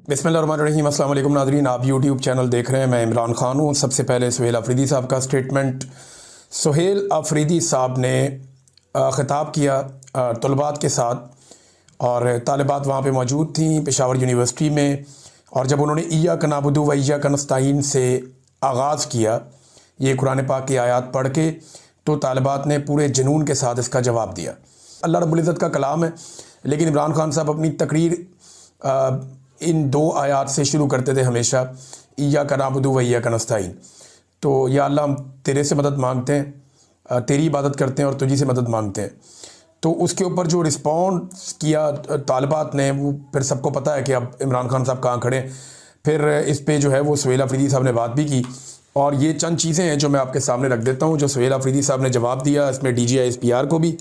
बिस्मिल्लाहिर्रहमानिर्रहीम। अस्सलाम वालेकुम नाज़रीन, आप यूट्यूब चैनल देख रहे हैं। मैं इमरान खान हूँ। सबसे पहले सुहेल अफरीदी साहब का स्टेटमेंट। सुहेल अफरीदी साहब ने ख़िताब किया तलबात के साथ और तालिबात वहाँ पे मौजूद थी पेशावर यूनिवर्सिटी में। और जब उन्होंने इय्याका नअबुदु व इय्याका नस्तईन से आगाज़ किया ये कुरान पाक की आयत पढ़ के, तो तालिबात ने पूरे जुनून के साथ इसका जवाब दिया। अल्लाह रब्बुल इज़्ज़त का कलाम है, लेकिन इमरान खान साहब अपनी तकरीर इन दो आयात से शुरू करते थे हमेशा, इय्याका नअबुदु व इय्याका नस्तईन। तो या अल्लाह हम तेरे से मदद मांगते हैं, तेरी इबादत करते हैं और तुझी से मदद मांगते हैं। तो उसके ऊपर जो रिस्पॉन्स किया तालिबात ने, वो फिर सबको पता है कि अब इमरान खान साहब कहाँ खड़े हैं। फिर इस पे जो है वो सुहेल अफरीदी साहब ने बात भी की, और ये चंद चीज़ें हैं जो मैं आपके सामने रख देता हूँ जो सुहेल अफरीदी साहब ने जवाब दिया। इसमें DGISPR को भी।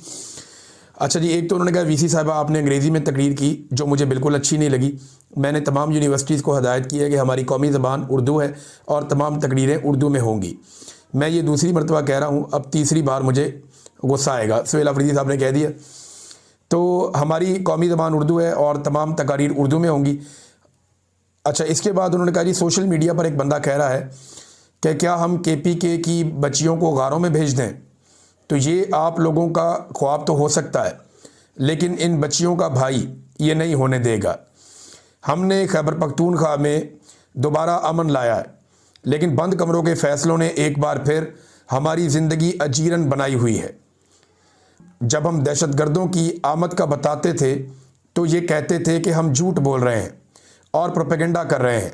अच्छा जी, एक तो उन्होंने कहा VC साहबा आपने अंग्रेज़ी में तकरीर की जो मुझे बिल्कुल अच्छी नहीं लगी। मैंने तमाम यूनिवर्सिटीज़ को हदायत की है कि हमारी कौमी ज़बान उर्दू है और तमाम तकरीरें उर्दू में होंगी। मैं ये दूसरी मरतबा कह रहा हूँ, अब तीसरी बार मुझे गुस्सा आएगा। सुहेल अफरीदी साहब ने कह दिया, तो हमारी कौमी ज़बान उर्दू है और तमाम तकारीर उर्दू में होंगी। अच्छा, इसके बाद उन्होंने कहा जी सोशल मीडिया पर एक बंदा कह रहा है कि क्या हम KPK की बच्चियों को गारों में भेज दें। तो ये आप लोगों का ख्वाब तो हो सकता है, लेकिन इन बच्चियों का भाई ये नहीं होने देगा। हमने खैबर पख्तूनख्वा में दोबारा अमन लाया है, लेकिन बंद कमरों के फ़ैसलों ने एक बार फिर हमारी ज़िंदगी अजीरन बनाई हुई है। जब हम दहशतगर्दों की आमद का बताते थे तो ये कहते थे कि हम झूठ बोल रहे हैं और प्रोपेगेंडा कर रहे हैं।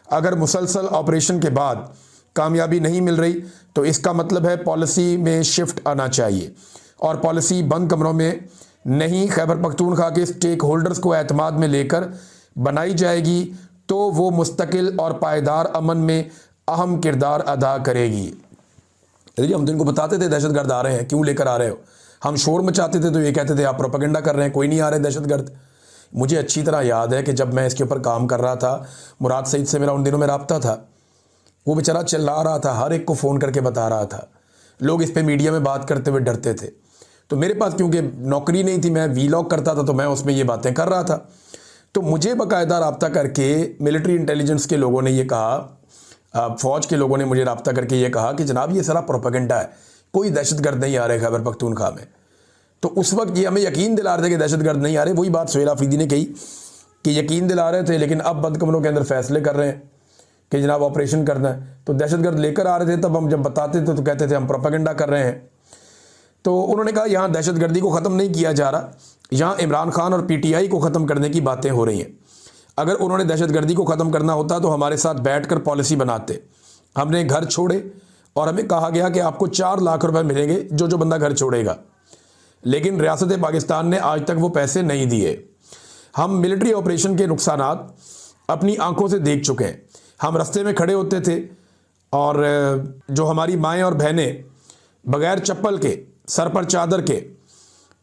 अगर मुसलसल ऑपरेशन के बाद कामयाबी नहीं मिल रही तो इसका मतलब है पॉलिसी में शिफ्ट आना चाहिए, और पॉलिसी बंद कमरों में नहीं, खैबर पख्तूनख्वा के स्टेक होल्डर्स को एतमाद में लेकर बनाई जाएगी, तो वो मुस्तकिल और पायदार अमन में अहम किरदार अदा करेगी। देखिए, हम तो इनको बताते थे दहशतगर्द आ रहे हैं, क्यों लेकर आ रहे हो। हम शोर मचाते थे तो ये कहते थे आप प्रोपेगेंडा कर रहे हैं, कोई नहीं आ रहे दहशतगर्द। मुझे अच्छी तरह याद है कि जब मैं इसके ऊपर काम कर रहा था, मुराद सईद से मेरा उन दिनों में रब्ता था। वो बेचारा चिल्ला रहा था, हर एक को फ़ोन करके बता रहा था। लोग इस पे मीडिया में बात करते हुए डरते थे। तो मेरे पास क्योंकि नौकरी नहीं थी, मैं वीलॉग करता था, तो मैं उसमें ये बातें कर रहा था। तो मुझे बाकायदा रब्ता करके मिलिट्री इंटेलिजेंस के लोगों ने ये कहा, फ़ौज के लोगों ने मुझे रब्ता करके ये कहा कि जनाब ये सारा प्रोपेगेंडा है, कोई दहशतगर्द नहीं आ रहे खैबर पख्तूनख्वा में। तो उस वक्त ये हमें यकीन दिला रहे थे कि दहशतगर्द नहीं आ रहे। वही बात सुहेल अफरीदी ने कही कि यकीन दिला रहे थे, लेकिन अब बंद कमरों के अंदर फ़ैसले कर रहे हैं कि जनाब ऑपरेशन करना है। तो दहशतगर्द लेकर आ रहे थे, तब हम जब बताते थे तो कहते थे हम प्रोपेगेंडा कर रहे हैं। तो उन्होंने कहा यहाँ दहशतगर्दी को ख़त्म नहीं किया जा रहा, यहाँ इमरान खान और PTI को ख़त्म करने की बातें हो रही हैं। अगर उन्होंने दहशतगर्दी को ख़त्म करना होता तो हमारे साथ बैठकर पॉलिसी बनाते। हमने घर छोड़े और हमें कहा गया कि आपको 4 लाख रुपए मिलेंगे जो बंदा घर छोड़ेगा, लेकिन रियासत पाकिस्तान ने आज तक वो पैसे नहीं दिए। हम मिलिट्री ऑपरेशन के नुकसानात अपनी आंखों से देख चुके हैं। हम रास्ते में खड़े होते थे और जो हमारी माएँ और बहनें बग़ैर चप्पल के, सर पर चादर के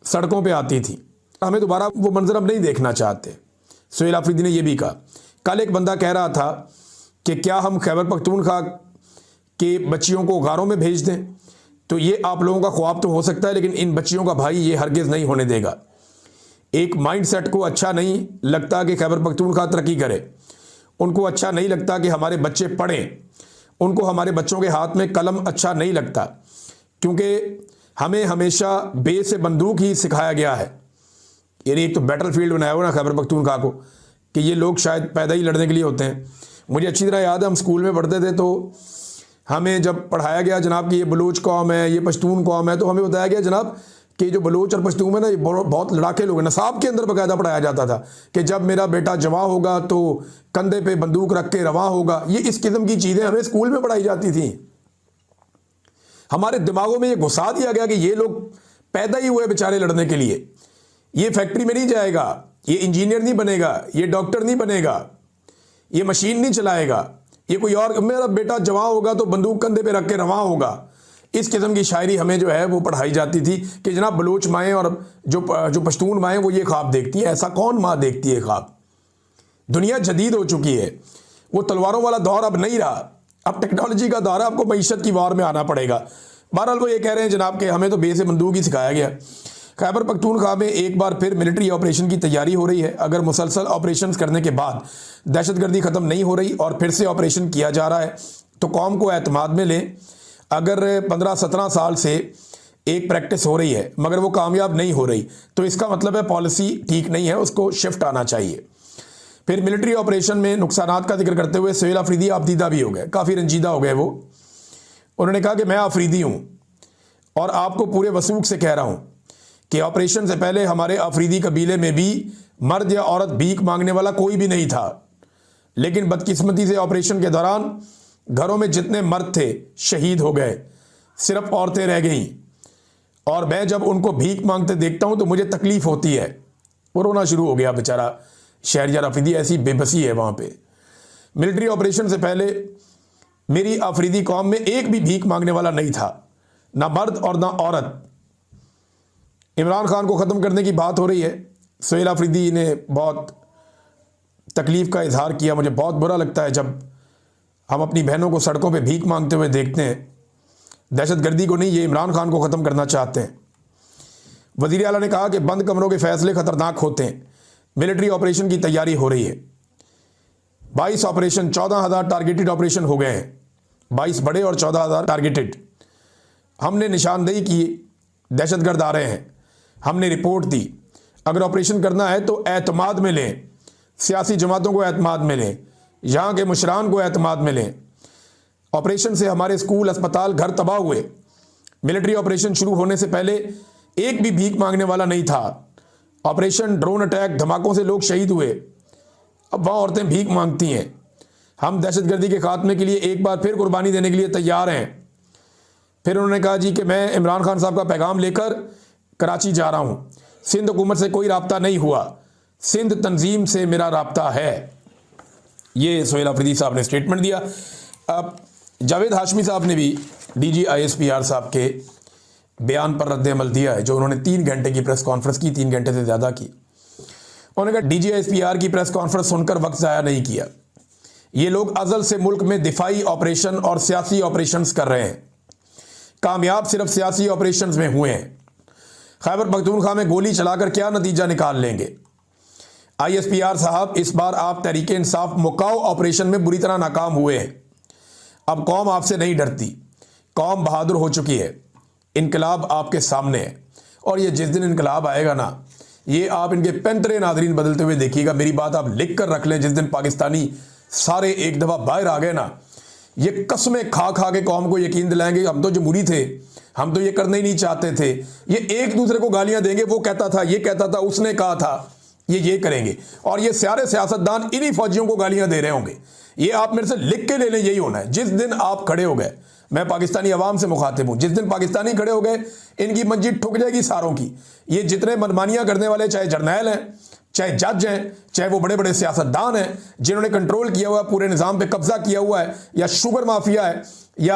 सड़कों पे आती थी, हमें दोबारा वो मंजर अब नहीं देखना चाहते। सुहेल अफरीदी ने यह भी कहा। कल एक बंदा कह रहा था कि क्या हम खैबर पख्तूनख्वा के बच्चियों को गारों में भेज दें। तो ये आप लोगों का ख्वाब तो हो सकता है, लेकिन इन बच्चियों का भाई ये हरगिज़ नहीं होने देगा। एक माइंडसेट को अच्छा नहीं लगता कि खैबर पख्तूनख्वा तरक्की करे, उनको अच्छा नहीं लगता कि हमारे बच्चे पढ़ें, उनको हमारे बच्चों के हाथ में कलम अच्छा नहीं लगता, क्योंकि हमें हमेशा बे से बंदूक ही सिखाया गया है। यानी एक तो बैटल फील्ड बनाया हुआ ना खैबर पख्तूनख्वा को, कि ये लोग शायद पैदा ही लड़ने के लिए होते हैं। मुझे अच्छी तरह याद है, हम स्कूल में पढ़ते थे तो हमें जब पढ़ाया गया जनाब कि ये बलूच कौम है, ये पश्तून कौम है, तो हमें बताया गया जनाब कि जो बलूच और पश्तून है ना, ये बहुत लड़ाके लोग हैं। नसाब के अंदर बाकायदा पढ़ाया जाता था कि जब मेरा बेटा जवां होगा तो कंधे पे बंदूक रख के रवां होगा। ये इस किस्म की चीज़ें हमें स्कूल में पढ़ाई जाती थी। हमारे दिमागों में ये घुसा दिया गया कि ये लोग पैदा ही हुए बेचारे लड़ने के लिए। ये फैक्ट्री में नहीं जाएगा, ये इंजीनियर नहीं बनेगा, ये डॉक्टर नहीं बनेगा, ये मशीन नहीं चलाएगा, ये कोई और, मेरा बेटा जवां होगा तो बंदूक कंधे पे रख के रवां होगा। इस किस्म की शायरी हमें जो है वो पढ़ाई जाती थी कि जनाब बलूच माएँ और जो पश्तून माएँ वो ये ख्वाब देखती हैं। ऐसा कौन माँ देखती है ख्वाब। दुनिया जदीद हो चुकी है, वो तलवारों वाला दौर अब नहीं रहा, अब टेक्नोलॉजी का दौर है। आपको मईशत की वार में आना पड़ेगा। बहरहाल वो ये कह रहे हैं जनाब कि हमें तो बे से बंदूक ही सिखाया गया। खैबर पख्तूनख्वा में एक बार फिर मिलिट्री ऑपरेशन की तैयारी हो रही है। अगर मुसलसल ऑपरेशंस करने के बाद दहशतगर्दी ख़त्म नहीं हो रही और फिर से ऑपरेशन किया जा रहा है तो कौम को एतमाद में लें। अगर 15-17 साल से एक प्रैक्टिस हो रही है मगर वो कामयाब नहीं हो रही तो इसका मतलब है पॉलिसी ठीक नहीं है, उसको शिफ्ट आना चाहिए। फिर मिलिट्री ऑपरेशन में नुकसानात का जिक्र करते हुए सुहेल अफरीदी आपदीदा भी हो गए, काफ़ी रंजीदा हो गए वो। उन्होंने कहा कि मैं अफरीदी हूँ और आपको पूरे वसूख से कह रहा हूँ कि ऑपरेशन से पहले हमारे अफरीदी कबीले में भी मर्द या औरत भीख मांगने वाला कोई भी नहीं था, लेकिन बदकिस्मती से ऑपरेशन के दौरान घरों में जितने मर्द थे शहीद हो गए, सिर्फ औरतें रह गईं और मैं जब उनको भीख मांगते देखता हूं तो मुझे तकलीफ होती है। वो रोना शुरू हो गया बेचारा शहरयार अफरीदी, ऐसी बेबसी है वहाँ पे। मिलिट्री ऑपरेशन से पहले मेरी अफरीदी कौम में एक भी भीख मांगने वाला नहीं था, ना मर्द और ना औरत। इमरान खान को ख़त्म करने की बात हो रही है। सुहेल अफरीदी ने बहुत तकलीफ़ का इजहार किया। मुझे बहुत बुरा लगता है जब हम अपनी बहनों को सड़कों पे भीख मांगते हुए देखते हैं। दहशतगर्दी को नहीं, ये इमरान खान को ख़त्म करना चाहते हैं। वज़ीर आला ने कहा कि बंद कमरों के फैसले ख़तरनाक होते हैं। मिलिट्री ऑपरेशन की तैयारी हो रही है। 22 ऑपरेशन, 14,000 टारगेटेड ऑपरेशन हो गए हैं। 22 बड़े और 14,000 टारगेटेड। हमने निशानदेही की, दहशतगर्द आ रहे हैं, हमने रिपोर्ट दी। अगर ऑपरेशन करना है तो एतमाद में लें, सियासी जमातों को एतमाद में लें, यहाँ के मुशरान को एतमाद में लें। ऑपरेशन से हमारे स्कूल, अस्पताल, घर तबाह हुए। मिलिट्री ऑपरेशन शुरू होने से पहले एक भी भीख मांगने वाला नहीं था। ऑपरेशन ड्रोन अटैक, धमाकों से लोग शहीद हुए। अब वहाँ औरतें भीख मांगती हैं। हम दहशतगर्दी के खात्मे के लिए एक बार फिर कुर्बानी देने के लिए तैयार हैं। फिर उन्होंने कहा जी कि मैं इमरान खान साहब का पैगाम लेकर कराची जा रहा हूँ। सिंध हुकूमत से कोई राब्ता नहीं हुआ, सिंध तंजीम से मेरा राब्ता है। ये सुहेल अफरीदी साहब ने स्टेटमेंट दिया। अब जावेद हाशमी साहब ने भी DG ISPR साहब के बयान पर रद्द-ए-अमल दिया है, जो उन्होंने 3 घंटे की प्रेस कॉन्फ्रेंस की, 3 घंटे से ज़्यादा की। उन्होंने कहा DG ISPR की प्रेस कॉन्फ्रेंस सुनकर वक्त ज़ाया नहीं किया। ये लोग अज़ल से मुल्क में दिफाई ऑपरेशन और सियासी ऑपरेशंस कर रहे हैं। कामयाब सिर्फ सियासी ऑपरेशंस में हुए हैं। खैबर पख्तूनख्वा में गोली चलाकर क्या नतीजा निकाल लेंगे? ISPR साहब, इस बार आप तहरीक इंसाफ मुकाओ ऑपरेशन में बुरी तरह नाकाम हुए हैं। अब कौम आपसे नहीं डरती, कौम बहादुर हो चुकी है। इनकलाब आपके सामने है और ये जिस दिन इनकलाब आएगा ना, ये आप इनके पैंतरे नादरीन बदलते हुए देखिएगा। मेरी बात आप लिख कर रख लें। जिस दिन पाकिस्तानी सारे एक दफ़ा बाहर आ गए ना, ये कस्में खा खा के कौम को यकीन दिलाएंगे हम तो जमहूरी थे, हम तो ये करना ही नहीं चाहते थे। ये एक दूसरे को गालियां देंगे, वो कहता था, ये कहता था, उसने कहा था, ये करेंगे। और ये सारे सियासतदान इन्हीं फौजियों को गालियां दे रहे होंगे। ये आप मेरे से लिख के ले लें, यही होना है। जिस दिन आप खड़े हो गए, मैं पाकिस्तानी अवाम से मुखातिब हूं, जिस दिन पाकिस्तानी खड़े हो गए, इनकी मंजी ठुक जाएगी सारों की। ये जितने मनमानियां करने वाले, चाहे जर्नैल हैं, चाहे जज हैं, चाहे वो बड़े बड़े सियासतदान हैं जिन्होंने कंट्रोल किया हुआ है, पूरे निज़ाम पे कब्जा किया हुआ है, या शुगर माफिया है, या